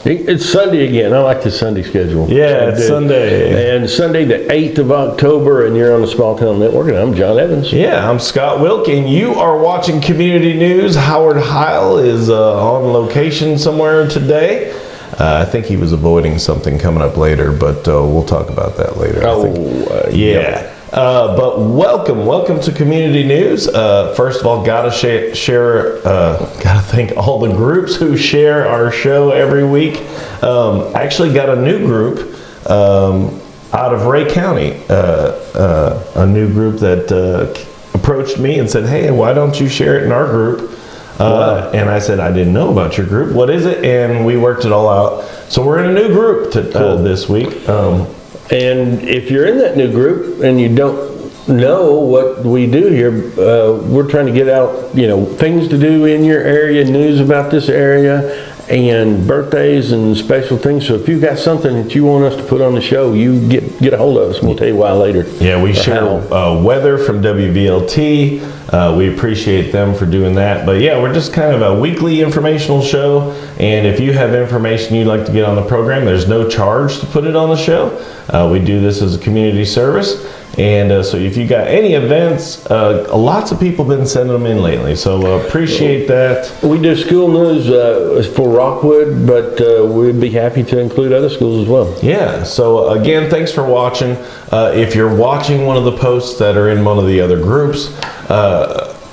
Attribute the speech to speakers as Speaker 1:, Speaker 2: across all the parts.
Speaker 1: It's Sunday again. I like the Sunday schedule.
Speaker 2: Yeah, it's Sunday.
Speaker 1: And Sunday the 8th of October, and you're on the Small Town Network, and I'm John Evans.
Speaker 2: Yeah, I'm Scott Wilk, and you are watching Community News. Howard Heil is on location somewhere today. I think he was avoiding something coming up later, but we'll talk about that later.
Speaker 1: Yeah.
Speaker 2: But welcome to Community News. First of all, gotta thank all the groups who share our show every week. Actually got a new group out of Ray County, a new group that approached me and said, "Hey, why don't you share it in our group?" And I said, "I didn't know about your group. What is it?" And we worked it all out. So we're in a new group this week.
Speaker 1: And if you're in that new group and you don't know what we do here, we're trying to get out, things to do in your area, news about this area, and birthdays and special things. So if you've got something that you want us to put on the show, you get a hold of us. We'll tell you why later.
Speaker 2: Yeah, we share weather from WVLT. We appreciate them for doing that. But yeah, we're just kind of a weekly informational show. And if you have information you'd like to get on the program, there's no charge to put it on the show. We do this as a community service. And so if you got any events, lots of people have been sending them in lately. So appreciate that.
Speaker 1: We do school news for Rockwood, but we'd be happy to include other schools as well.
Speaker 2: Yeah. So again, thanks for watching. If you're watching one of the posts that are in one of the other groups,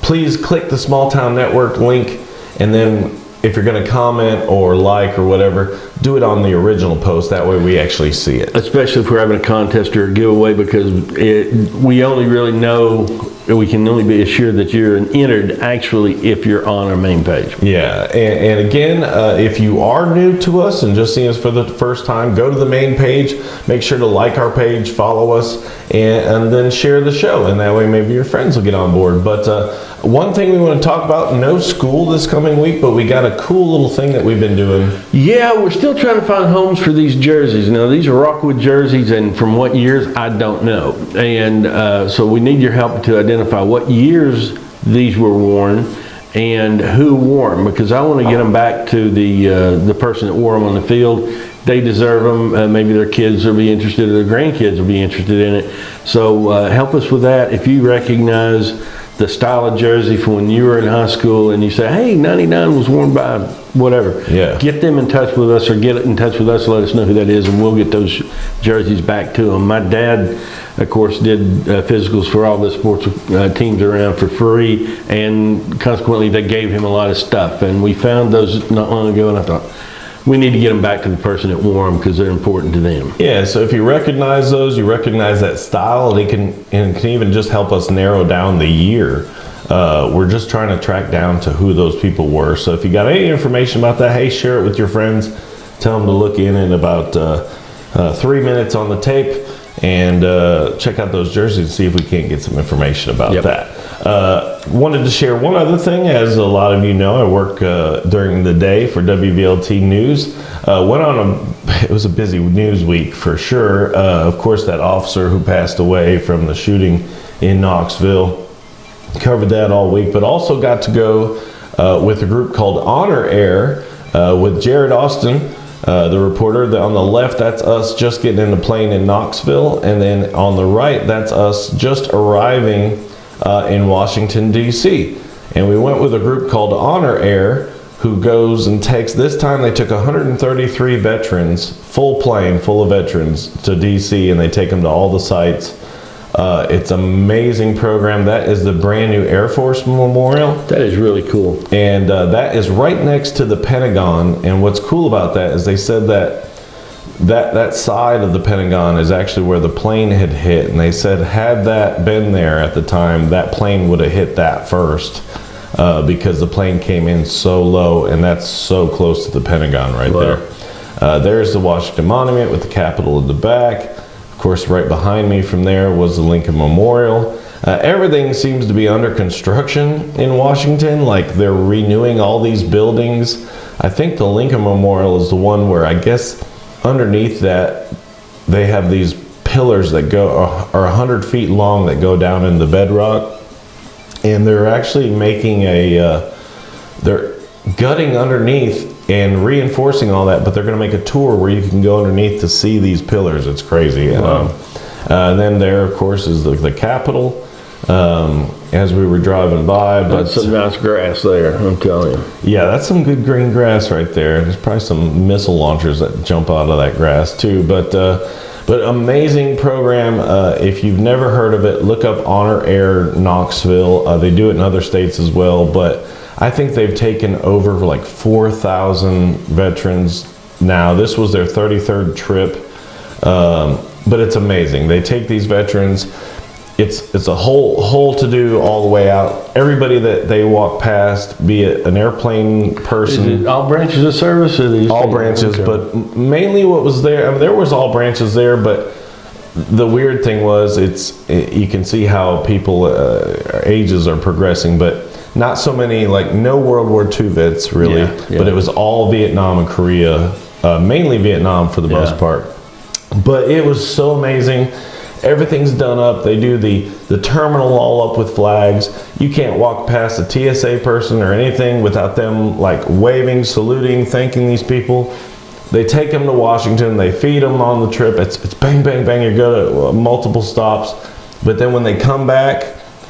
Speaker 2: please click the Small Town Network link, and then if you're going to comment or like or whatever, do it on the original post. That way we actually see it.
Speaker 1: Especially if we're having a contest or a giveaway, because we only really know, we can only be assured that you're entered actually if you're on our main page.
Speaker 2: Yeah, and again, if you are new to us and just seeing us for the first time, go to the main page, make sure to like our page, follow us, and then share the show, and that way maybe your friends will get on board. But one thing we want to talk about, no school this coming week, but we got a cool little thing that we've been doing.
Speaker 1: Yeah, we're still trying to find homes for these jerseys. Now, these are Rockwood jerseys, and from what years, I don't know. And so we need your help to identify what years these were worn and who wore them, because I want to get them back to the person that wore them on the field. They deserve them. Maybe their kids will be interested, or their grandkids will be interested in it. So help us with that. If you recognize the style of jersey from when you were in high school and you say, hey, 99 was worn by whatever, get them in touch with us, or get in touch with us, let us know who that is, and we'll get those jerseys back to them. My dad, of course, did physicals for all the sports teams around for free, and consequently they gave him a lot of stuff, and we found those not long ago, and I thought, we need to get them back to the person that wore them, because they're important to them.
Speaker 2: Yeah, so if you recognize those, you recognize that style, it can even just help us narrow down the year. We're just trying to track down to who those people were. So if you got any information about that, hey, share it with your friends. Tell them to look in about 3 minutes on the tape, and check out those jerseys and see if we can't get some information about that. Wanted to share one other thing. As a lot of you know, I work during the day for WVLT News. It was a busy news week for sure. Of course, that officer who passed away from the shooting in Knoxville, covered that all week, but also got to go with a group called Honor Air with Jared Austin, the reporter. On the left, that's us just getting in the plane in Knoxville, and then on the right, that's us just arriving in Washington, D.C. And we went with a group called Honor Air, who goes and takes, this time they took 133 veterans, full plane full of veterans, to D.C., and they take them to all the sites. It's an amazing program. That is the brand new Air Force Memorial.
Speaker 1: That is really cool.
Speaker 2: And that is right next to the Pentagon. And what's cool about that is they said that side of the Pentagon is actually where the plane had hit. And they said, had that been there at the time, that plane would have hit that first, because the plane came in so low, and that's so close to the Pentagon right there. There's the Washington Monument with the Capitol in the back. Of course, right behind me from there was the Lincoln Memorial. Everything seems to be under construction in Washington, like they're renewing all these buildings. I think the Lincoln Memorial is the one where, I guess, underneath that, they have these pillars that are 100 feet long that go down in the bedrock. And they're actually making they're gutting underneath and reinforcing all that, but they're going to make a tour where you can go underneath to see these pillars. It's crazy.
Speaker 1: Wow.
Speaker 2: And then there, of course, is the Capitol. As we were driving by, but
Speaker 1: That's some nice grass there, I'm telling you.
Speaker 2: yeah, that's some good green grass right there. There's probably some missile launchers that jump out of that grass too. But amazing program. If you've never heard of it, look up Honor Air Knoxville. They do it in other states as well, but I think they've taken over like 4,000 veterans now. This was their 33rd trip, but it's amazing. They take these veterans. It's a whole to do all the way out. Everybody that they walk past, be it an airplane person,
Speaker 1: Is it all branches of service? Or these
Speaker 2: all branches,
Speaker 1: Okay.
Speaker 2: but mainly what was there. I mean, there was all branches there, but the weird thing was, you can see how people ages are progressing, but not so many, like no World War II vets really,
Speaker 1: Yeah.
Speaker 2: but it was all Vietnam and Korea, mainly Vietnam for the most part. But it was so amazing. Everything's done up. They do the terminal all up with flags. You can't walk past a TSA person or anything without them like waving, saluting, thanking these people. They take them to Washington. They feed them on the trip. It's bang, bang, bang. You go to multiple stops. But then when they come back,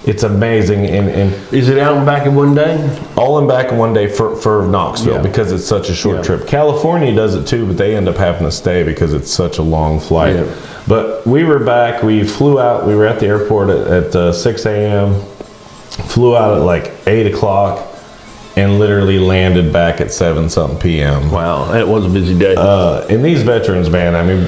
Speaker 2: it's amazing. And
Speaker 1: Is it out and back in one day?
Speaker 2: all in back in one day for Knoxville
Speaker 1: Yeah.
Speaker 2: because it's such a short
Speaker 1: Yeah.
Speaker 2: trip. California does it too, but they end up having to stay because it's such a long flight.
Speaker 1: Yeah.
Speaker 2: But we were back. We flew out. We were at the airport at 6 a.m. Flew out at like 8 o'clock and literally landed back at 7-something p.m.
Speaker 1: Wow, that was a busy day.
Speaker 2: And these veterans, man, I mean,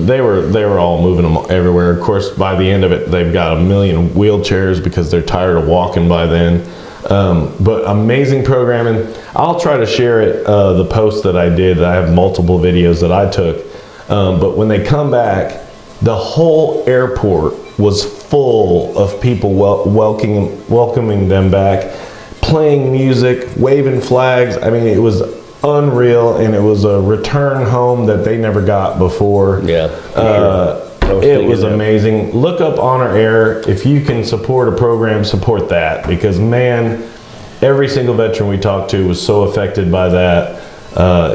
Speaker 2: they were all moving them everywhere. Of course, by the end of it, they've got 1 million wheelchairs because they're tired of walking by then. But amazing programming. I'll try to share it, the post that I did. I have multiple videos that I took. But when they come back, the whole airport was full of people welcoming them back, playing music, waving flags. I mean, it was unreal, and it was a return home that they never got before.
Speaker 1: Yeah,
Speaker 2: It was amazing. Look up Honor Air. If you can support a program, support that, because man, every single veteran we talked to was so affected by that.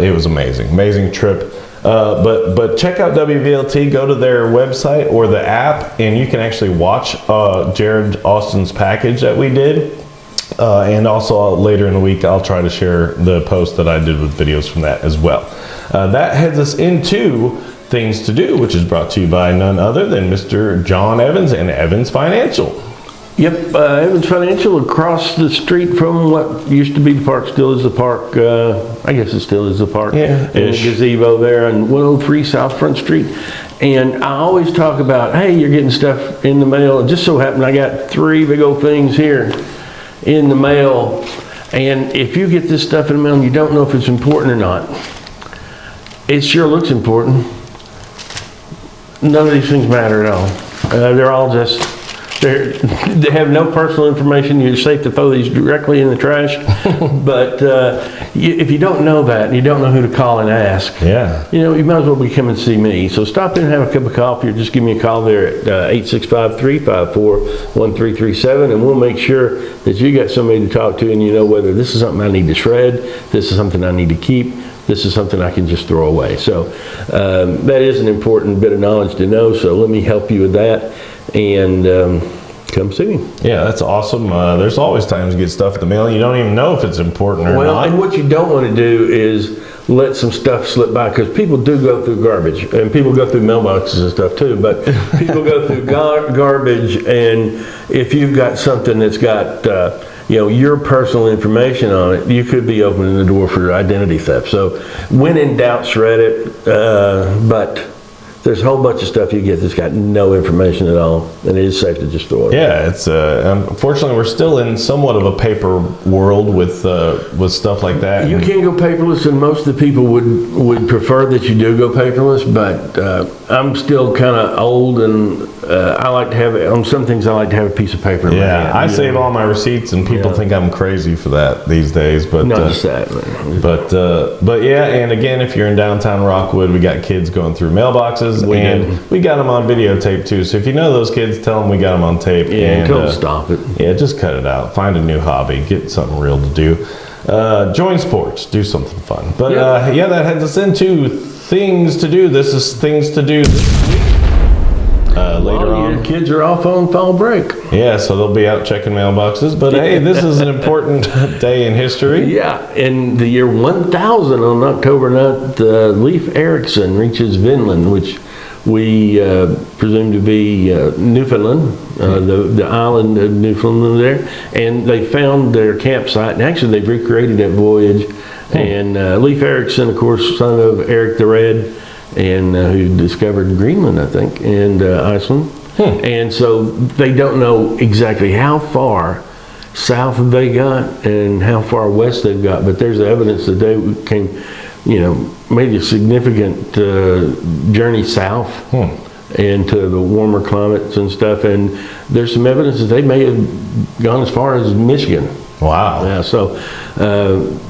Speaker 2: It was amazing trip. But check out WVLT, go to their website or the app, and you can actually watch Jared Austin's package that we did. And also later in the week, I'll try to share the post that I did with videos from that as well. That heads us into Things to Do, which is brought to you by none other than Mr. John Evans and Evans Financial.
Speaker 1: Yep, Evans Financial across the street from what used to be the park, still is the park. I guess it still is the park.
Speaker 2: Yeah,
Speaker 1: And the
Speaker 2: ish.
Speaker 1: gazebo there on 103 South Front Street. And I always talk about, hey, you're getting stuff in the mail. It just so happened I got 3 big old things here in the mail. And if you get this stuff in the mail and you don't know if it's important or not, it sure looks important. None of these things matter at all. They're all just, they have no personal information. You're safe to throw these directly in the trash. But if you don't know that, and you don't know who to call and ask,
Speaker 2: Yeah.
Speaker 1: you might as well be coming to see me. So stop in and have a cup of coffee, or just give me a call there at 865-354-1337, and we'll make sure that you got somebody to talk to, and you know whether this is something I need to shred, this is something I need to keep, this is something I can just throw away. So that is an important bit of knowledge to know. So let me help you with that, and come see me.
Speaker 2: Yeah, that's awesome. There's always times you get stuff in the mail and you don't even know if it's important or
Speaker 1: Well,
Speaker 2: not.
Speaker 1: and what you don't want to do is let some stuff slip by, because people do go through garbage, and people go through mailboxes and stuff too, but people go through garbage, and if you've got something that's got your personal information on it, you could be opening the door for identity theft. So when in doubt, shred it, but there's a whole bunch of stuff you get that's got no information at all, and it is safe to just throw it.
Speaker 2: Yeah, it's unfortunately we're still in somewhat of a paper world with stuff like that.
Speaker 1: You can go paperless, and most of the people would prefer that you do go paperless, but I'm still kind of old, and I like to have, on some things I like to have a piece of paper in my hand.
Speaker 2: I save all my receipts, and people think I'm crazy for that these days. But
Speaker 1: Not just that, man.
Speaker 2: but yeah, and again, if you're in downtown Rockwood, we got kids going through mailboxes,
Speaker 1: We
Speaker 2: and
Speaker 1: do.
Speaker 2: we got them on videotape too. So if you know those kids, tell them we got them on tape.
Speaker 1: Yeah,
Speaker 2: and
Speaker 1: don't stop it.
Speaker 2: Yeah, just cut it out. Find a new hobby. Get something real to do. Join sports, do something fun. But yeah, that heads us into things to do. This is things to do this week. Later
Speaker 1: Well,
Speaker 2: on.
Speaker 1: your kids are off on fall break.
Speaker 2: Yeah, so they'll be out checking mailboxes. But hey, this is an important day in history.
Speaker 1: Yeah, in the year 1000 on October 9th, Leif Erikson reaches Vinland, which we presume to be Newfoundland, the island of Newfoundland there. And they found their campsite, and actually they've recreated that voyage. And Leif Erikson, of course, son of Eric the Red, and who discovered Greenland, I think, and Iceland. And so they don't know exactly how far south they got and how far west they've got, but there's evidence that they came, made a significant journey south and to the warmer climates and stuff. And there's some evidence that they may have gone as far as Michigan.
Speaker 2: Wow.
Speaker 1: Yeah, so,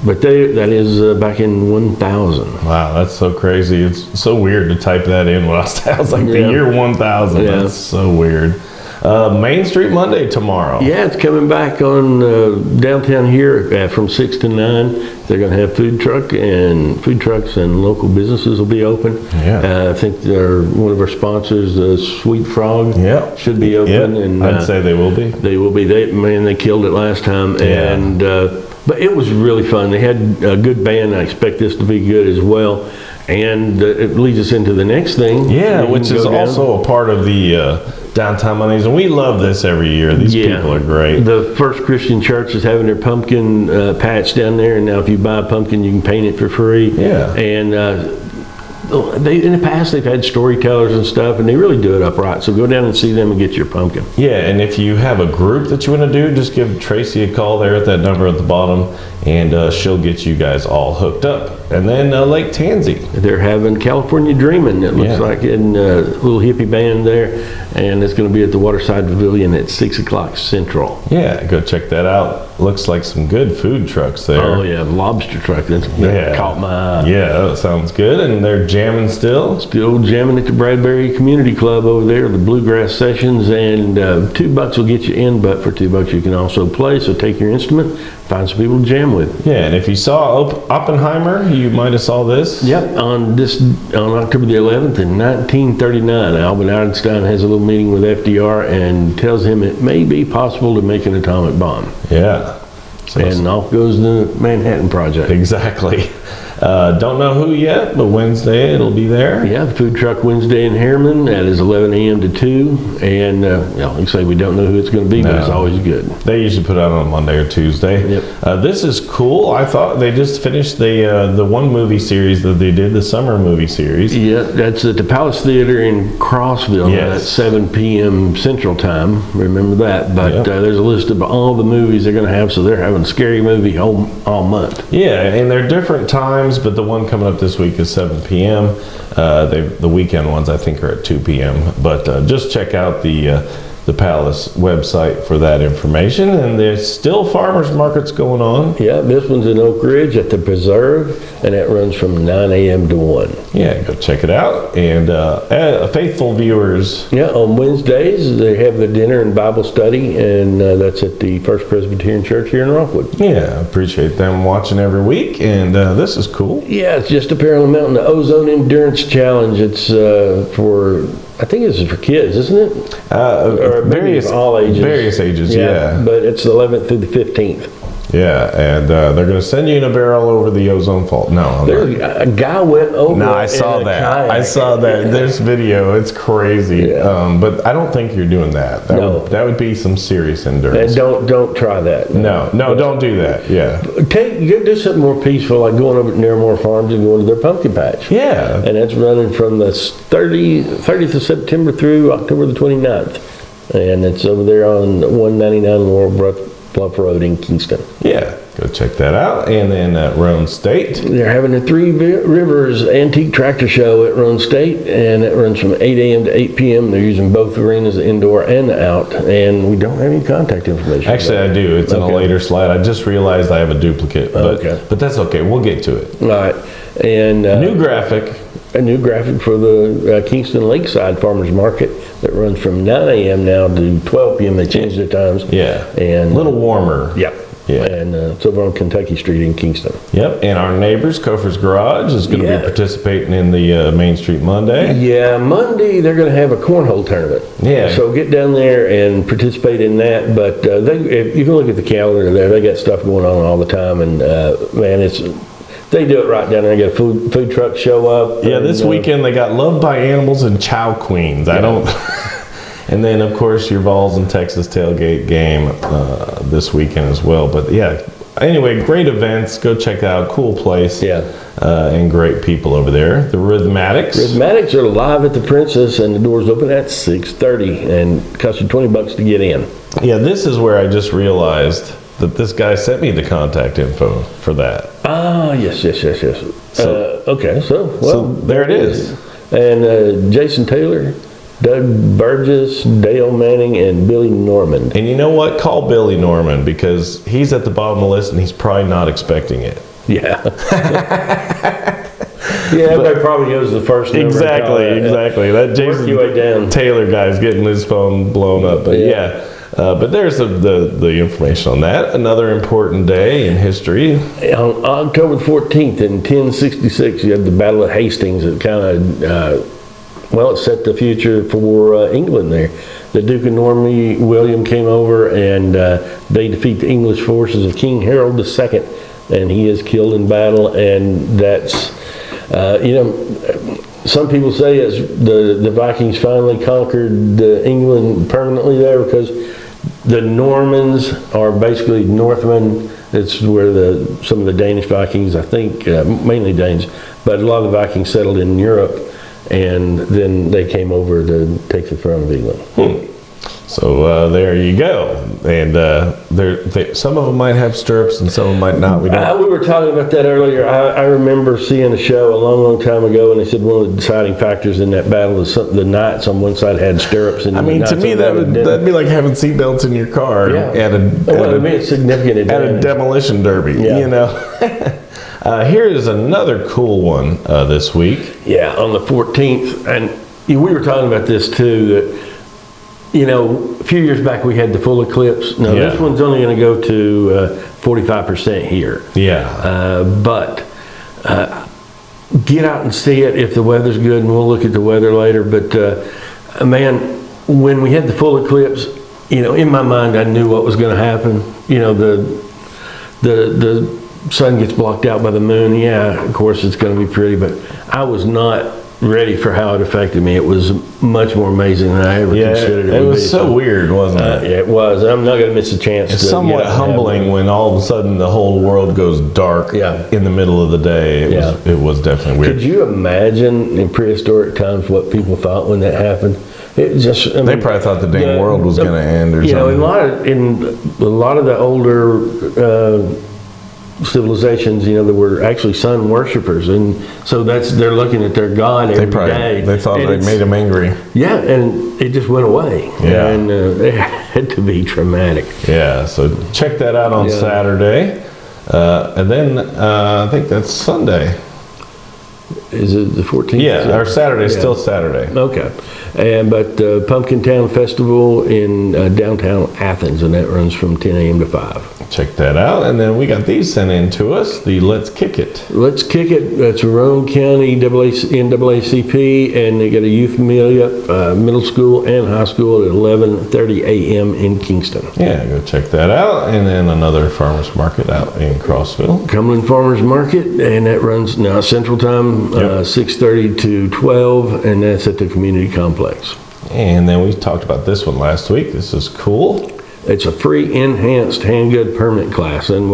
Speaker 1: but that is back in 1000.
Speaker 2: Wow, that's so crazy. It's so weird to type that in when I was like the year 1000.
Speaker 1: Yeah.
Speaker 2: That's so weird. Main Street Monday tomorrow.
Speaker 1: Yeah, it's coming back on downtown here from 6 to 9. They're going to have food trucks and local businesses will be open.
Speaker 2: Yeah.
Speaker 1: I think one of our sponsors, Sweet Frog,
Speaker 2: Yeah.
Speaker 1: should be open.
Speaker 2: Yep.
Speaker 1: And
Speaker 2: I'd say they will be.
Speaker 1: they will be. They killed it last time.
Speaker 2: Yeah.
Speaker 1: And but it was really fun. They had a good band. I expect this to be good as well. And it leads us into the next thing.
Speaker 2: Yeah,
Speaker 1: You can
Speaker 2: which is
Speaker 1: go down.
Speaker 2: also a part of the Downtown Mondays, and we love this every year. These people are great.
Speaker 1: The First Christian Church is having their pumpkin patch down there, and now if you buy a pumpkin, you can paint it for free.
Speaker 2: Yeah.
Speaker 1: And in the past, they've had storytellers and stuff, and they really do it upright. So go down and see them and get your pumpkin.
Speaker 2: Yeah, and if you have a group that you want to do, just give Tracy a call there at that number at the bottom, and she'll get you guys all hooked up. And then Lake Tansy.
Speaker 1: They're having California Dreamin', it looks
Speaker 2: Yeah.
Speaker 1: like, in a little hippie band there, and it's going to be at the Waterside Pavilion at 6 o'clock Central.
Speaker 2: Yeah, go check that out. Looks like some good food trucks there.
Speaker 1: Oh, yeah, lobster truck. That caught my eye.
Speaker 2: Yeah, that sounds good. And they're jamming still.
Speaker 1: Still jamming at the Bradbury Community Club over there, the Bluegrass Sessions, and $2 will get you in, but for $2 you can also play. So take your instrument, find some people to jam with.
Speaker 2: Yeah, and if you saw Oppenheimer, you might have saw this.
Speaker 1: Yep, on October the 11th in 1939, Albert Einstein has a little meeting with FDR and tells him it may be possible to make an atomic bomb.
Speaker 2: Yeah. So
Speaker 1: And off goes the Manhattan Project.
Speaker 2: exactly. Don't know who yet, but Wednesday it'll be there.
Speaker 1: Yeah, the food truck Wednesday in Harriman. That is 11 a.m. to 2. And like I say, we don't know who it's going to be, but it's
Speaker 2: No.
Speaker 1: always good.
Speaker 2: They usually put out on Monday or Tuesday.
Speaker 1: Yep.
Speaker 2: This is cool. I thought they just finished the one movie series that they did, the summer movie series.
Speaker 1: Yeah, that's at the Palace Theater in Crossville
Speaker 2: Yes.
Speaker 1: at 7 p.m. Central Time. Remember that. But
Speaker 2: Yep.
Speaker 1: there's a list of all the movies they're going to have, so they're having a scary movie all month.
Speaker 2: Yeah, and they're different times, but the one coming up this week is 7 p.m. The weekend ones I think are at 2 p.m. But just check out the Palace website for that information. And there's still farmers markets going on.
Speaker 1: Yeah, this one's in Oak Ridge at the Preserve, and that runs from 9 a.m. to 1.
Speaker 2: Yeah, go check it out. And faithful viewers.
Speaker 1: Yeah, on Wednesdays, they have the dinner and Bible study, and that's at the First Presbyterian Church here in Rockwood.
Speaker 2: Yeah, appreciate them watching every week. And this is cool.
Speaker 1: Yeah, it's just a Parallel Mountain, the Ozone Endurance Challenge. It's I think it's for kids, isn't it? Or maybe for all ages.
Speaker 2: Various ages, yeah.
Speaker 1: But it's the 11th through the 15th.
Speaker 2: Yeah, and they're going to send you in a barrel over the ozone fault. No,
Speaker 1: There's a guy went over.
Speaker 2: no, I saw
Speaker 1: in a
Speaker 2: that.
Speaker 1: kayak.
Speaker 2: I saw that. There's video. It's crazy.
Speaker 1: Yeah.
Speaker 2: But I don't think you're doing that.
Speaker 1: No.
Speaker 2: That would be some serious endurance.
Speaker 1: And don't try that.
Speaker 2: No, don't do that. Yeah.
Speaker 1: You do something more peaceful, like going over to Narramore Farms and going to their pumpkin patch.
Speaker 2: Yeah.
Speaker 1: And that's running from the 30th of September through October the 29th. And it's over there on 199 Laurel Bluff Road in Kingston.
Speaker 2: Yeah. Go check that out. And then at Roan State.
Speaker 1: They're having the Three Rivers Antique Tractor Show at Roan State, and it runs from 8 a.m. to 8 p.m. They're using both arenas, the indoor and the out, and we don't have any contact information.
Speaker 2: Actually, I do. It's in a later slide. I just realized I have a duplicate. But,
Speaker 1: Okay.
Speaker 2: but that's okay. We'll get to it.
Speaker 1: All right. And
Speaker 2: New graphic.
Speaker 1: a new graphic for the Kingston Lakeside Farmers Market that runs from 9 a.m. now to 12 p.m. They changed their times.
Speaker 2: Yeah.
Speaker 1: And
Speaker 2: A little warmer.
Speaker 1: Yep.
Speaker 2: Yeah.
Speaker 1: And it's over on Kentucky Street in Kingston.
Speaker 2: Yep. And our neighbors, Kofer's Garage, is going to
Speaker 1: Yeah.
Speaker 2: be participating in the Main Street Monday.
Speaker 1: Yeah, Monday they're going to have a cornhole tournament.
Speaker 2: Yeah.
Speaker 1: So get down there and participate in that. But if you can look at the calendar there, they got stuff going on all the time. And man, they do it right down there. They got a food truck show up.
Speaker 2: Yeah,
Speaker 1: and,
Speaker 2: this weekend they got Loved by Animals and Chow Queens. I don't. And then, of course, your Vols and Texas tailgate game this weekend as well. But yeah, anyway, great events. Go check it out. Cool place.
Speaker 1: Yeah.
Speaker 2: And great people over there. The Rhythmatics.
Speaker 1: Rhythmatics are live at the Princess, and the doors open at 6:30, and it costs you $20 to get in.
Speaker 2: Yeah, this is where I just realized that this guy sent me the contact info for that.
Speaker 1: Ah, yes.
Speaker 2: So-
Speaker 1: Okay, so
Speaker 2: there it is.
Speaker 1: And Jason Taylor, Doug Burgess, Dale Manning, and Billy Norman.
Speaker 2: And you know what? Call Billy Norman because he's at the bottom of the list and he's probably not expecting it.
Speaker 1: Yeah. Yeah, everybody probably knows the first number.
Speaker 2: Exactly. That
Speaker 1: Work your way down.
Speaker 2: Jason Taylor guy's getting his phone blown up. But yeah. But there's the information on that. Another important day in history.
Speaker 1: On October 14th in 1066, you had the Battle of Hastings. It kind of, it set the future for England there. The Duke of Normandy, William, came over and they defeat the English forces of King Harold II, and he is killed in battle. And that's, some people say it's the Vikings finally conquered England permanently there because the Normans are basically Northmen. It's where some of the Danish Vikings, I think, mainly Danes, but a lot of the Vikings settled in Europe, and then they came over to take the throne of England.
Speaker 2: So there you go. And some of them might have stirrups and some of them might not. We
Speaker 1: were talking about that earlier. I remember seeing a show a long time ago, and they said one of the deciding factors in that battle is the knights on one side had stirrups. And
Speaker 2: to me, that'd be like having seatbelts in your car at
Speaker 1: it's significant
Speaker 2: at a demolition derby.
Speaker 1: Yeah.
Speaker 2: You know. Here is another cool one this week.
Speaker 1: Yeah, on the 14th, and we were talking about this too. That, a few years back we had the full eclipse. Now this one's only going to go to 45% here.
Speaker 2: Yeah.
Speaker 1: But get out and see it if the weather's good, and we'll look at the weather later. But man, when we had the full eclipse, in my mind I knew what was going to happen. The sun gets blocked out by the moon. Yeah, of course it's going to be pretty, but I was not ready for how it affected me. It was much more amazing than I ever considered it would be.
Speaker 2: It was so weird, wasn't it?
Speaker 1: Yeah, it was. I'm not going to miss a chance.
Speaker 2: It's somewhat humbling when all of a sudden the whole world goes dark in the middle of the day. It was definitely weird.
Speaker 1: Could you imagine in prehistoric times what people thought when that happened? It just,
Speaker 2: they probably thought the dang world was going to end or something.
Speaker 1: In a lot of the older civilizations, there were actually sun worshipers, and so they're looking at their god every day.
Speaker 2: They thought they made them angry.
Speaker 1: Yeah, and it just went away.
Speaker 2: Yeah,
Speaker 1: and it had to be traumatic.
Speaker 2: Yeah, so check that out on Saturday, and then I think that's Sunday.
Speaker 1: Is it the 14th?
Speaker 2: Yeah, our Saturday's still Saturday.
Speaker 1: Okay. But Pumpkin Town Festival in downtown Athens, and that runs from 10 a.m. to 5.
Speaker 2: Check that out. And then we got these sent in to us, the Let's Kick It.
Speaker 1: Let's Kick It. That's Roane County NAACP, and they got a youth meetup, middle school and high school at 11:30 a.m. in Kingston.
Speaker 2: Yeah, go check that out. And then another farmers market out in Crossville.
Speaker 1: Cumberland Farmers Market, and that runs now Central Time, 6:30 to 12, and that's at the community complex.
Speaker 2: And then we talked about this one last week. This is cool.
Speaker 1: It's a free enhanced handgun permit class, and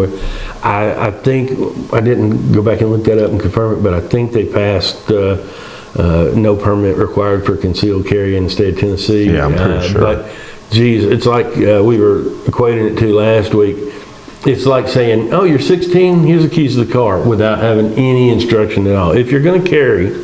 Speaker 1: I think I didn't go back and look that up and confirm it, but I think they passed no permit required for concealed carry in the state of Tennessee.
Speaker 2: Yeah, I'm pretty sure.
Speaker 1: But geez, it's like we were equating it to last week. It's like saying, "Oh, you're 16. Here's the keys to the car," without having any instruction at all. If you're going to carry,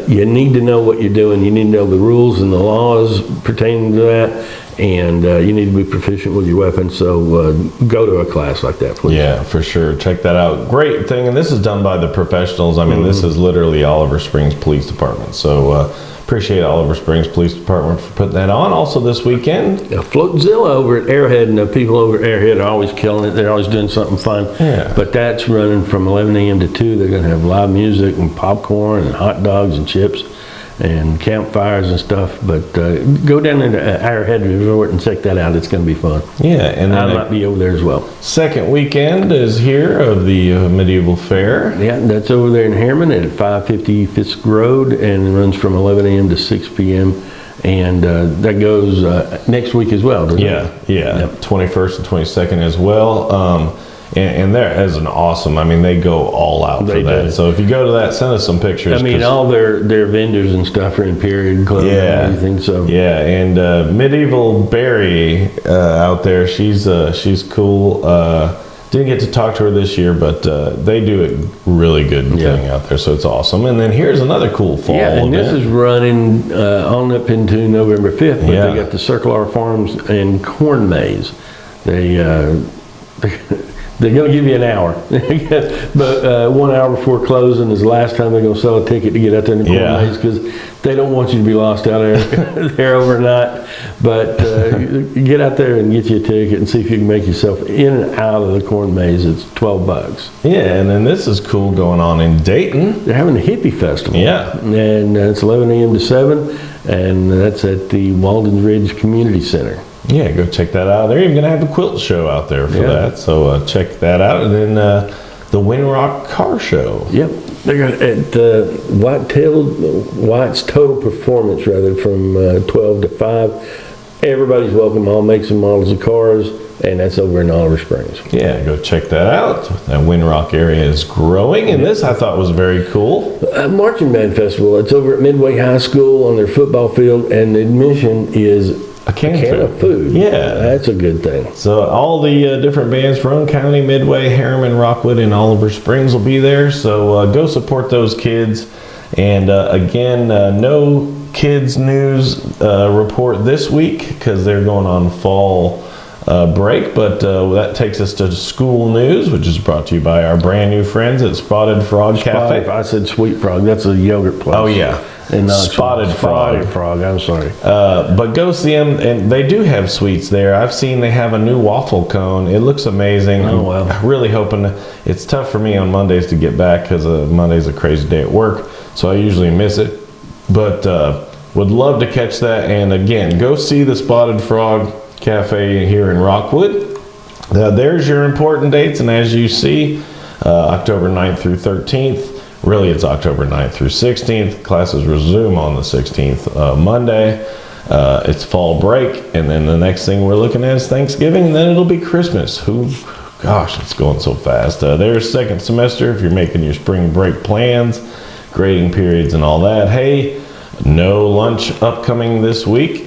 Speaker 1: you need to know what you're doing. You need to know the rules and the laws pertaining to that. and you need to be proficient with your weapon. So go to a class like that, please.
Speaker 2: Yeah, for sure. Check that out. Great thing, and this is done by the professionals. I mean, this is literally Oliver Springs Police Department. So appreciate Oliver Springs Police Department for putting that on. Also this weekend,
Speaker 1: Floatzilla over at Arrowhead, and the people over at Arrowhead are always killing it. They're always doing something fun.
Speaker 2: Yeah.
Speaker 1: But that's running from 11 a.m. to 2. They're going to have live music and popcorn and hot dogs and chips and campfires and stuff. But go down into Arrowhead Resort and check that out. It's going to be fun.
Speaker 2: yeah, and
Speaker 1: I
Speaker 2: then
Speaker 1: might be over there as well.
Speaker 2: second weekend is here of the Medieval Fair.
Speaker 1: Yeah, that's over there in Harriman at 550 Fisk Road, and it runs from 11 a.m. to 6 p.m. And that goes next week as well, doesn't
Speaker 2: Yeah,
Speaker 1: it?
Speaker 2: yeah,
Speaker 1: Yep.
Speaker 2: 21st and 22nd as well. And there is an awesome, I mean, they go all out for
Speaker 1: They
Speaker 2: that.
Speaker 1: do.
Speaker 2: So if you go to that, send us some pictures.
Speaker 1: I mean,
Speaker 2: 'cause-
Speaker 1: all their vendors and stuff are in period clothing
Speaker 2: Yeah.
Speaker 1: and everything, so.
Speaker 2: Yeah, and Medieval Barry out there, she's cool. Didn't get to talk to her this year, but they do a really good
Speaker 1: Yeah.
Speaker 2: thing out there, so it's awesome. And then here's another cool fall
Speaker 1: Yeah, and this
Speaker 2: event.
Speaker 1: is running on up into November 5th, but
Speaker 2: Yeah.
Speaker 1: they got the Circle R Farms and Corn Maze. They, they're going to give you an hour, but 1 hour before closing is the last time they're going to sell a ticket to get out there in the corn
Speaker 2: Yeah.
Speaker 1: maze, because they don't want you to be lost out there overnight. But get out there and get you a ticket and see if you can make yourself in and out of the corn maze. It's $12.
Speaker 2: Yeah, and then this is cool going on in Dayton.
Speaker 1: They're having a hippie festival.
Speaker 2: Yeah.
Speaker 1: And it's 11 a.m. to 7, and that's at the Walden Ridge Community Center.
Speaker 2: Yeah, go check that out. They're even going to have a quilt show out there for
Speaker 1: Yeah.
Speaker 2: that, so check that out. And then the Windrock Car Show.
Speaker 1: Yep, they're going to, at White's Total Performance, rather, from 12 to 5. Everybody's welcome, all makes and models of cars, and that's over in Oliver Springs.
Speaker 2: Yeah, go check that out. That Windrock area is growing, and this I thought was very cool.
Speaker 1: Marching Band Festival, it's over at Midway High School on their football field, and the admission is
Speaker 2: A can
Speaker 1: of food.
Speaker 2: Yeah.
Speaker 1: That's a good thing.
Speaker 2: So all the different bands, Roane County, Midway, Harriman, Rockwood, and Oliver Springs will be there. So go support those kids. And again, no kids news report this week because they're going on fall break. But that takes us to school news, which is brought to you by our brand new friends at Spotted Frog Cafe.
Speaker 1: I said Sweet Frog. That's a yogurt place.
Speaker 2: Oh yeah.
Speaker 1: And not
Speaker 2: Spotted Frog.
Speaker 1: Spotted Frog. I'm sorry.
Speaker 2: But go see them, and they do have sweets there. I've seen they have a new waffle cone. It looks amazing.
Speaker 1: Oh, wow.
Speaker 2: I'm really hoping. It's tough for me on Mondays to get back because Monday's a crazy day at work, so I usually miss it. But would love to catch that. And again, go see the Spotted Frog Cafe here in Rockwood. There's your important dates, and as you see, October 9th through 13th. Really, it's October 9th through 16th. Classes resume on the 16th, Monday. It's fall break, and then the next thing we're looking at is Thanksgiving, and then it'll be Christmas. Gosh, it's going so fast. There's second semester if you're making your spring break plans, grading periods and all that. Hey, no lunch upcoming this week.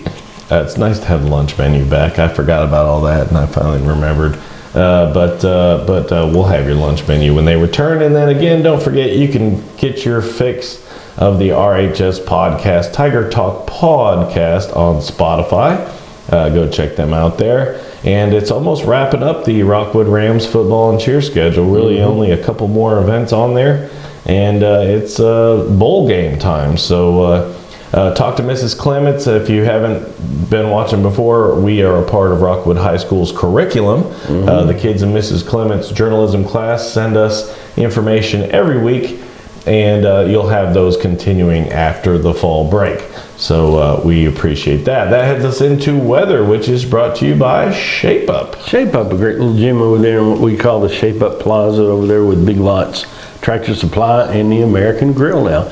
Speaker 2: It's nice to have the lunch menu back. I forgot about all that, and I finally remembered. But we'll have your lunch menu when they return. And then again, don't forget, you can get your fix of the RHS podcast, Tiger Talk podcast, on Spotify. Go check them out there. And it's almost wrapping up the Rockwood Rams football and cheer schedule. Really only a couple more events on there. And it's bowl game time. So talk to Mrs. Clements. If you haven't been watching before, we are a part of Rockwood High School's curriculum. The kids in Mrs. Clements' journalism class send us information every week, and you'll have those continuing after the fall break. So we appreciate that. That heads us into weather, which is brought to you by Shape Up.
Speaker 1: Shape Up, a great little gym over there in what we call the Shape Up Plaza over there with Big Lots, Tractor Supply, and the American Grill now.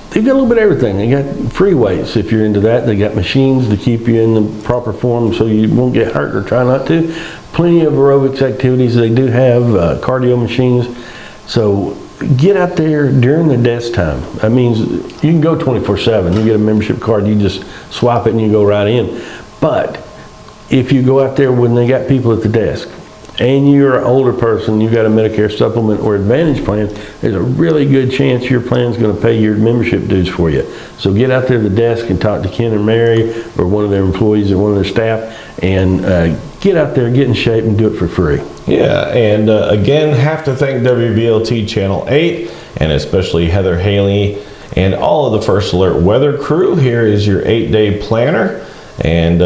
Speaker 1: They've got a little bit of everything. They got free weights if you're into that. They got machines to keep you in the proper form so you won't get hurt or try not to. Plenty of aerobics activities. They do have cardio machines. So get out there during the desk time. That means you can go 24/7. You get a membership card, you just swipe it and you go right in. But if you go out there when they got people at the desk, and you're an older person, you've got a Medicare supplement or Advantage plan, there's a really good chance your plan's going to pay your membership dues for you. So get out there to the desk and talk to Ken or Mary or one of their employees or one of their staff, and get out there, get in shape, and do it for free.
Speaker 2: Yeah, and again, have to thank WVLT Channel 8, and especially Heather Haley and all of the First Alert weather crew. Here is your 8-day planner, and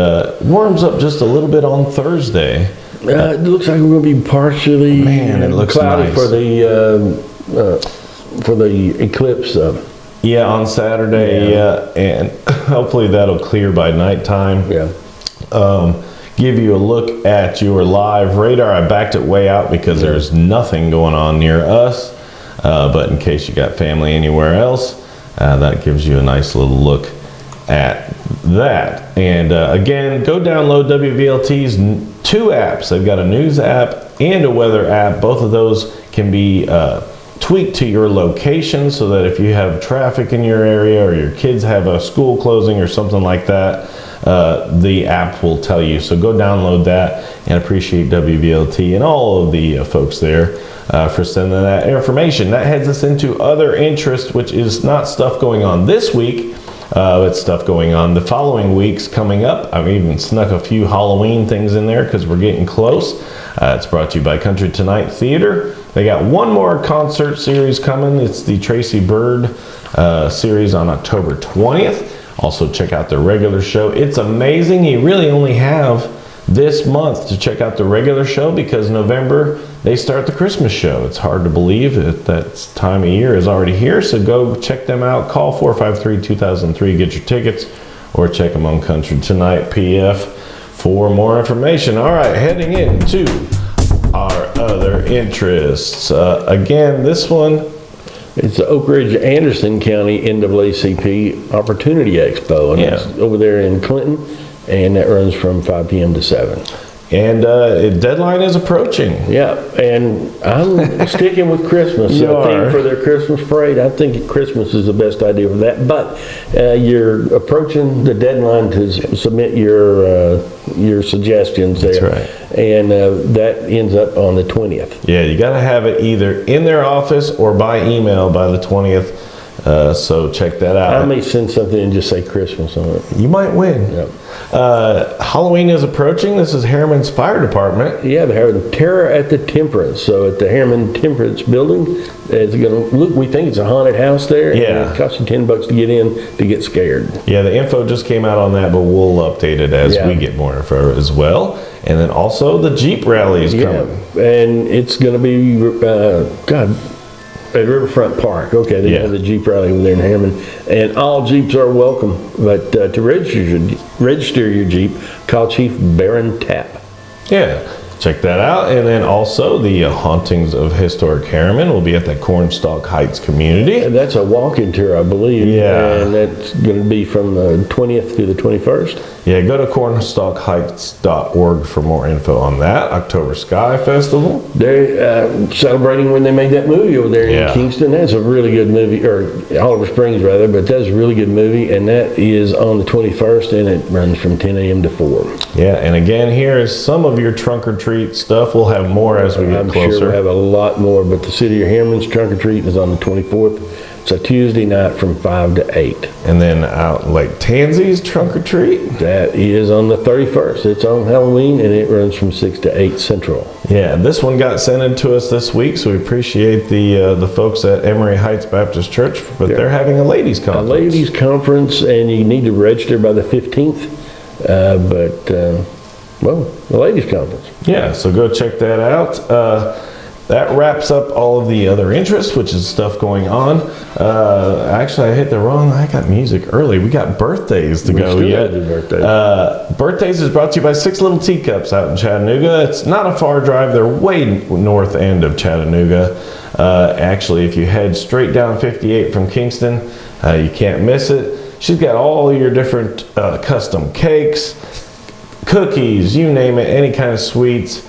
Speaker 2: warms up just a little bit on Thursday.
Speaker 1: It looks like we're going to be partially
Speaker 2: it looks
Speaker 1: cloudy
Speaker 2: nice.
Speaker 1: for the eclipse.
Speaker 2: Yeah, on Saturday, and hopefully that'll clear by nighttime.
Speaker 1: Yeah.
Speaker 2: Give you a look at your live radar. I backed it way out because there's nothing going on near us. But in case you got family anywhere else, that gives you a nice little look at that. And again, go download WVLT's 2 apps. They've got a news app and a weather app. Both of those can be tweaked to your location, so that if you have traffic in your area or your kids have a school closing or something like that, the app will tell you. So go download that, and appreciate WVLT and all of the folks there for sending that information. That heads us into other interest, which is not stuff going on this week. It's stuff going on the following weeks coming up. I've even snuck a few Halloween things in there because we're getting close. It's brought to you by Country Tonight Theater. They got one more concert series coming. It's the Tracy Bird series on October 20th. Also check out their regular show. It's amazing. You really only have this month to check out the regular show, because November they start the Christmas show. It's hard to believe that time of year is already here. So go check them out. Call 453-2003, get your tickets, or check them on Country Tonight PF for more information. All right, heading into our other interests. Again, this one,
Speaker 1: It's the Oak Ridge Anderson County NAACP Opportunity Expo, and it's over there in Clinton, and that runs from 5 p.m. to 7.
Speaker 2: and deadline is approaching.
Speaker 1: Yeah, and I'm sticking with Christmas.
Speaker 2: You
Speaker 1: I think
Speaker 2: are.
Speaker 1: for their Christmas parade, I think Christmas is the best idea for that. But you're approaching the deadline to submit your suggestions there.
Speaker 2: That's right.
Speaker 1: And that ends up on the 20th.
Speaker 2: Yeah, you got to have it either in their office or by email by the 20th. So check that out.
Speaker 1: I may send something and just say Christmas on it.
Speaker 2: You might win.
Speaker 1: Yeah.
Speaker 2: Halloween is approaching. This is Harriman's Fire Department.
Speaker 1: Yeah, they're having Terror at the Temperance. So at the Harriman Temperance Building, it's going to look. We think it's a haunted house there.
Speaker 2: Yeah.
Speaker 1: And it costs you $10 to get in to get scared.
Speaker 2: Yeah, the info just came out on that, but we'll update it as
Speaker 1: Yeah.
Speaker 2: we get more info as well. And then also the Jeep rally is coming.
Speaker 1: And it's going to be at Riverfront Park. Okay, they have the Jeep rally over there in Harriman, and all Jeeps are welcome. But to register your Jeep, call Chief Baron Tapp.
Speaker 2: Yeah, check that out. And then also the Hauntings of Historic Harriman will be at the Cornstalk Heights community.
Speaker 1: And that's a walk-in tour, I believe.
Speaker 2: Yeah.
Speaker 1: And that's going to be from the 20th to the 21st.
Speaker 2: Yeah, go to cornstalkheights.org for more info on that. October Sky Festival.
Speaker 1: They're celebrating when they made that movie over there in Kingston. That's a really good movie, or Oliver Springs rather, but that's a really good movie, and that is on the 21st, and it runs from 10 a.m. to 4.
Speaker 2: Yeah, and again, here is some of your trunk or treat stuff. We'll have more as we get
Speaker 1: I'm
Speaker 2: closer.
Speaker 1: sure we'll have a lot more, but the City of Harriman's trunk or treat is on the 24th. It's a Tuesday night from 5 to 8.
Speaker 2: And then out Lake Tansy's trunk or treat.
Speaker 1: That is on the 31st. It's on Halloween, and it runs from 6 to 8 Central.
Speaker 2: Yeah, this one got sent in to us this week, so we appreciate the folks at Emory Heights Baptist Church, but they're having a ladies conference.
Speaker 1: A ladies conference, and you need to register by the 15th. The ladies conference.
Speaker 2: Yeah, so go check that out. That wraps up all of the other interests, which is stuff going on. Actually, I got music early. We got birthdays to go yet. Birthdays is brought to you by Six Little Teacups out in Chattanooga. It's not a far drive. They're way north end of Chattanooga. Actually, if you head straight down 58 from Kingston, you can't miss it. She's got all your different custom cakes, cookies, you name it, any kind of sweets.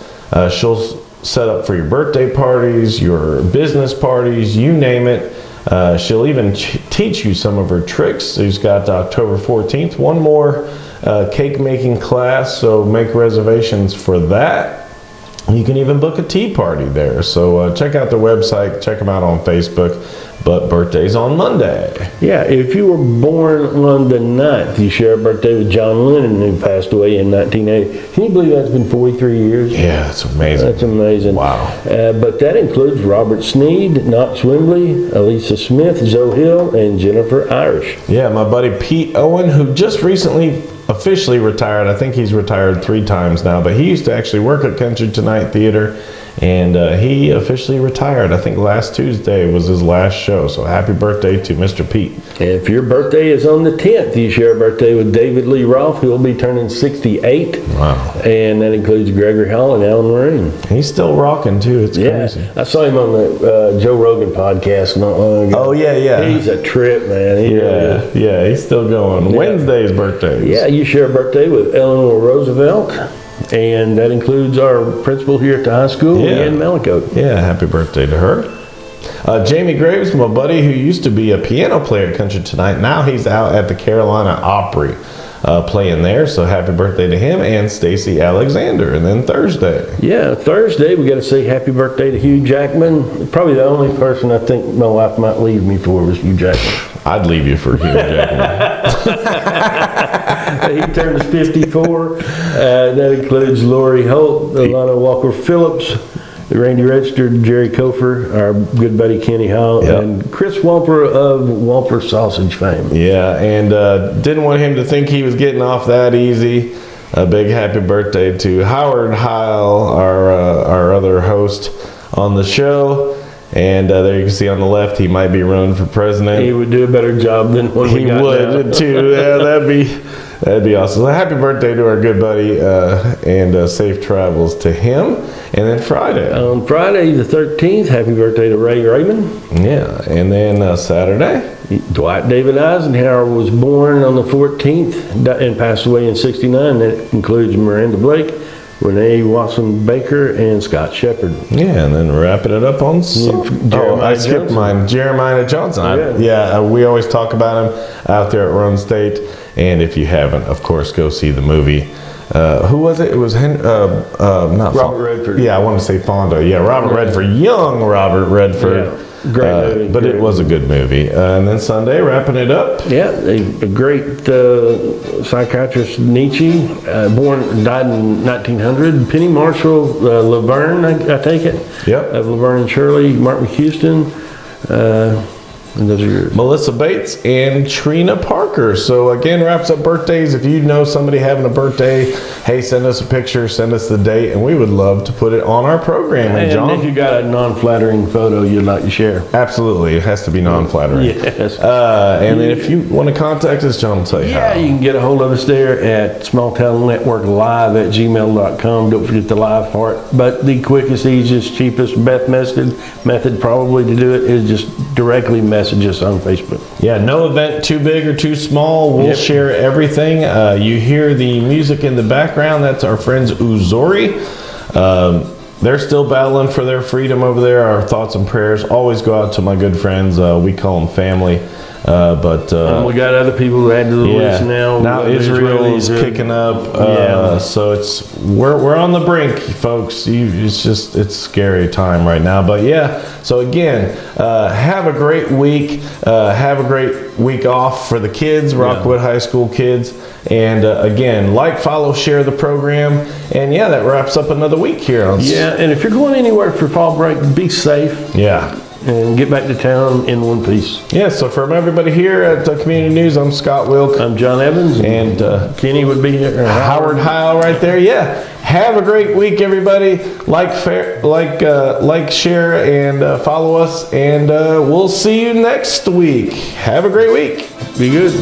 Speaker 2: She'll set up for your birthday parties, your business parties, you name it. She'll even teach you some of her tricks. She's got October 14th, one more cake making class, so make reservations for that. You can even book a tea party there. So check out their website, check them out on Facebook. But birthday's on Monday.
Speaker 1: Yeah, if you were born on the 9th, you share a birthday with John Lennon, who passed away in 1980. Can you believe that's been 43 years?
Speaker 2: Yeah, that's amazing.
Speaker 1: That's amazing.
Speaker 2: Wow.
Speaker 1: But that includes Robert Sneed, Knox Wembley, Elisa Smith, Zoe Hill, and Jennifer Irish.
Speaker 2: Yeah, my buddy Pete Owen, who just recently officially retired. I think he's retired 3 times now, but he used to actually work at Country Tonight Theater. And he officially retired. I think last Tuesday was his last show. So happy birthday to Mr. Pete.
Speaker 1: And if your birthday is on the 10th, you share a birthday with David Lee Roth, who will be turning 68.
Speaker 2: Wow.
Speaker 1: And that includes Gregory Hall and Alan Marine.
Speaker 2: He's still rocking too. It's crazy.
Speaker 1: I saw him on the Joe Rogan podcast not long ago.
Speaker 2: Oh, yeah.
Speaker 1: He's a trip, man. He really is.
Speaker 2: Yeah, he's still going. Wednesday's birthdays.
Speaker 1: Yeah, you share a birthday with Eleanor Roosevelt. And that includes our principal here at the high school, Leanne Malicote.
Speaker 2: Yeah, happy birthday to her. Jamie Graves, my buddy who used to be a piano player at Country Tonight, now he's out at the Carolina Opry playing there. So happy birthday to him and Stacy Alexander. And then Thursday.
Speaker 1: Yeah, Thursday we got to say happy birthday to Hugh Jackman. Probably the only person I think my wife might leave me for was Hugh Jackman.
Speaker 2: I'd leave you for Hugh Jackman.
Speaker 1: He turns 54. That includes Lori Holt, Alana Walker Phillips, Randy Register, Jerry Kofer, our good buddy Kenny Hall, and Chris Walper of Walper Sausage fame.
Speaker 2: Yeah, and didn't want him to think he was getting off that easy. A big happy birthday to Howard Heil, our other host on the show. And there you can see on the left, he might be running for president.
Speaker 1: He would do a better job than what we got
Speaker 2: He would too. Yeah, that'd be awesome. So happy birthday to our good buddy, and safe travels to him. And then Friday.
Speaker 1: On Friday the 13th, happy birthday to Ray Raymond.
Speaker 2: Yeah, and then Saturday.
Speaker 1: Dwight David Eisenhower was born on the 14th and passed away in 69. That includes Miranda Blake, Renee Watson Baker, and Scott Shepard.
Speaker 2: Yeah, and then wrapping it up on I skipped
Speaker 1: Johnson.
Speaker 2: mine. Jeremiah Johnson. We always talk about him out there at Rome State. And if you haven't, of course, go see the movie. Who was it? It was not
Speaker 1: Robert Redford.
Speaker 2: Yeah, I want to say Fonda. Yeah, Robert Redford. Young Robert Redford.
Speaker 1: Yeah. Great movie.
Speaker 2: But it was a good movie. And then Sunday, wrapping it up.
Speaker 1: Yeah, a great psychiatrist, Nietzsche, died in 1900. Penny Marshall, Laverne, I take it.
Speaker 2: Yep.
Speaker 1: Of Laverne and Shirley, Martin Houston. And those are yours.
Speaker 2: Melissa Bates and Trina Parker. So again, wraps up birthdays. If you know somebody having a birthday, hey, send us a picture, send us the date, and we would love to put it on our program.
Speaker 1: And
Speaker 2: John,
Speaker 1: if you got a non-flattering photo you'd like to share.
Speaker 2: absolutely, it has to be non-flattering.
Speaker 1: Yes.
Speaker 2: And then if you want to contact us, John will tell you
Speaker 1: Yeah,
Speaker 2: how.
Speaker 1: you can get a hold of us there at smalltownnetworklive@gmail.com. Don't forget the live part. But the quickest, easiest, cheapest, best method probably to do it is just directly message us on Facebook.
Speaker 2: Yeah, no event too big or too small. We'll share everything. You hear the music in the background. That's our friends Uzori. They're still battling for their freedom over there. Our thoughts and prayers always go out to my good friends. We call them family.
Speaker 1: And we got other people who add to the list now.
Speaker 2: Now Israel's kicking up. So we're on the brink, folks. It's scary time right now. But yeah. So again, have a great week. Have a great week off for the kids, Rockwood High School kids. And again, follow, share the program. And yeah, that wraps up another week here.
Speaker 1: And if you're going anywhere for fall break, be safe.
Speaker 2: Yeah.
Speaker 1: And get back to town in one piece.
Speaker 2: Yeah, so from everybody here at Community News, I'm Scott Wilk.
Speaker 1: I'm John Evans.
Speaker 2: And
Speaker 1: Kenny would be here.
Speaker 2: Howard Heil right there. Yeah. Have a great week, everybody. Share, and follow us. And we'll see you next week. Have a great week.
Speaker 1: Be good.